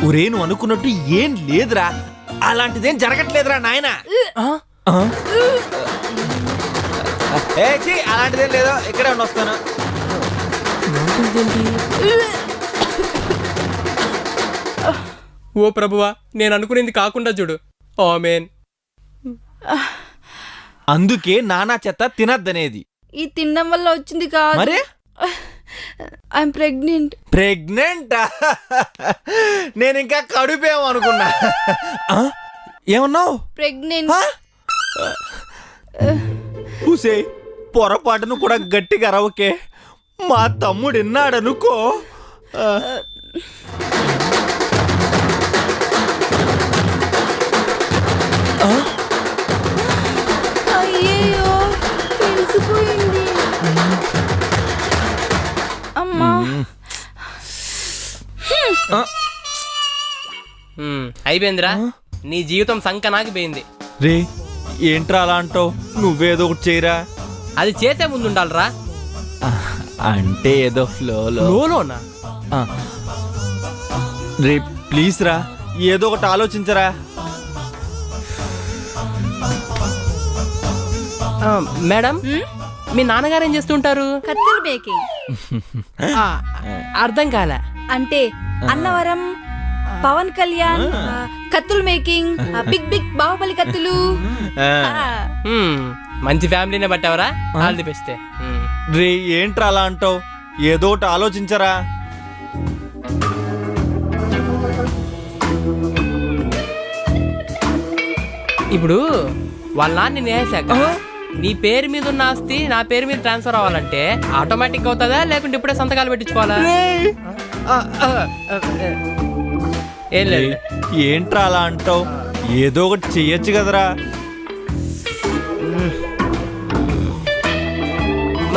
ఒరే నువ్వు అనుకున్నట్టు ఏం లేదురా, అలాంటిదేం జరగట్లేదురా నాయన. అలాంటిదేం లేదో, ఇక్కడే వస్తాను. ఓ ప్రభువా, నేను అనుకునేది కాకుండా చూడు. ఆమేన్. అందుకే నానా చెత్త తినద్దనేది. ఈ తినడం వల్ల వచ్చింది కాదు. మరే ఐఎమ్ ప్రెగ్నెంట్. ప్రెగ్నెంట్? నేను ఇంకా కడుపేమో అనుకున్నా. ఏమన్నావు? ప్రెగ్నెంట్. పూసే పొరపాటును కూడా గట్టిగా అరవకే, మా తమ్ముడు విన్నాడనుకో. అయ్యో తెలిసిపోయింది. అమ్మా అయిపోయిందిరా, నీ జీవితం సంకనాకి పోయింది. రే ఏంట్రా అలా అంటావు? నువ్వేదో ఒకటి చేయరా. అది చేసే ముందు ఉండాలిరా. అంటే ఏదో ఫ్లోలోనా? రే ప్లీజ్ రా, ఏదో ఒకటి ఆలోచించరా. మేడం, మీ నాన్నగారు ఏం చేస్తుంటారు? కత్తులు మేకింగ్. అర్థం కాలే. అంటే అన్నవరం పవన్ కళ్యాణ్ కత్తులు మేకింగ్, బిగ్ బిగ్ బాహుబలి కత్తులు. మంచి ఫ్యామిలీనే పట్టావరా, ఆల్ ది బెస్ట్. రే ఏంట్రా అలా అంటావు? ఏదో ఒకటి ఆలోచించరా. ఇప్పుడు వాళ్ళ నాన్న నేసాక నీ పేరు మీద ఉన్న ఆస్తి నా పేరు మీద ట్రాన్స్ఫర్ అవ్వాలంటే ఆటోమేటిక్ అవుతుందా, లేకుంటే ఇప్పుడే సంతకాలు పెట్టించుకోవాలా? ఏం లేదు. ఏంట్రా అలా అంటావు? ఏదో ఒకటి చెయ్యొచ్చు కదరా.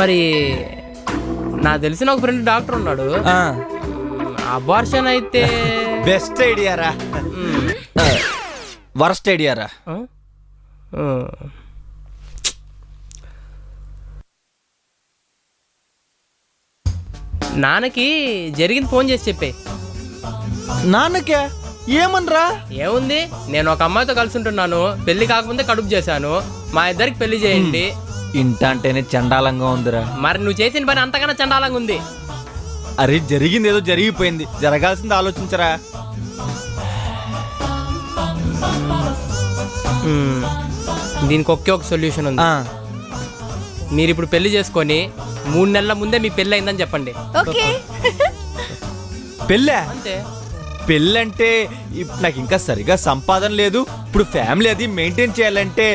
మరి నాకు తెలిసిన ఒక ఫ్రెండ్ డాక్టర్ ఉన్నాడు. అబార్షన్ అయితే బెస్ట్ ఐడియారా, వర్స్ట్ ఐడియారా. నాన్నకి జరిగింది ఫోన్ చేసి చెప్పే. నాన్నకే ఏమనరా? ఏముంది, నేను ఒక అమ్మాయితో కలిసి ఉంటున్నాను, పెళ్లి కాకముందే కడుపు చేశాను, మా ఇద్దరికి పెళ్లి చేయండి. ఇంటంటేనే చండాలంగా ఉందిరా. మరి నువ్వు చేసిన పని అంతకన్నా చండాలంగా ఉంది. అరే జరిగింది ఏదో జరిగిపోయింది, జరగాల్సింది ఆలోచించరా. దీనికి ఒకే ఒక సొల్యూషన్ ఉంది. మీరు ఇప్పుడు పెళ్లి చేసుకొని 3 నెలల ముందే మీ పెళ్లి అయిందని చెప్పండి. ఓకే. పెళ్ళే? అంతే. పెళ్ళంటే నాకు ఇంకా సరిగా సంపాదన లేదు, ఇప్పుడు ఫ్యామిలీ అది మెయింటైన్ చేయాలంటే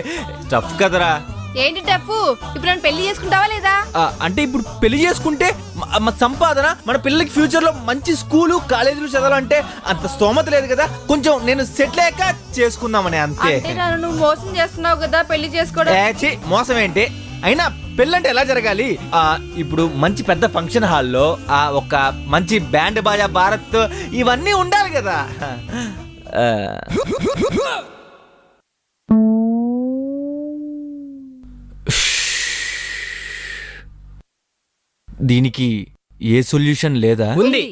టఫ్ కదరా. ఏంటి టఫ్? ఇప్పుడు నన్ను పెళ్లి చేసుకుంటావా లేదా? అంటే ఇప్పుడు పెళ్లి చేసుకుంటే మన సంపాదన, మన పిల్లలకి ఫ్యూచర్ లో మంచి స్కూలు కాలేజీలు చదవాలంటే అంత స్తోమత లేదు కదా. కొంచెం నేను సెటిల్ అయ్యాక చేసుకుందామని అంతే. నువ్వు మోసం చేస్తున్నావు కదా పెళ్లి చేసుకోవడం. మోసం ఏంటి? అయినా పెళ్ళంటే ఎలా జరగాలి? ఇప్పుడు మంచి పెద్ద ఫంక్షన్ హాల్లో ఒక మంచి బ్యాండ్ బాజా భారత్ ఇవన్నీ ఉండాలి కదా. దీనికి ఏ సొల్యూషన్ లేదా? ఉంది.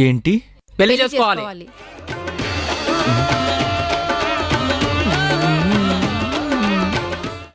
ఏంటి? పెళ్లి చేసుకోవాలి.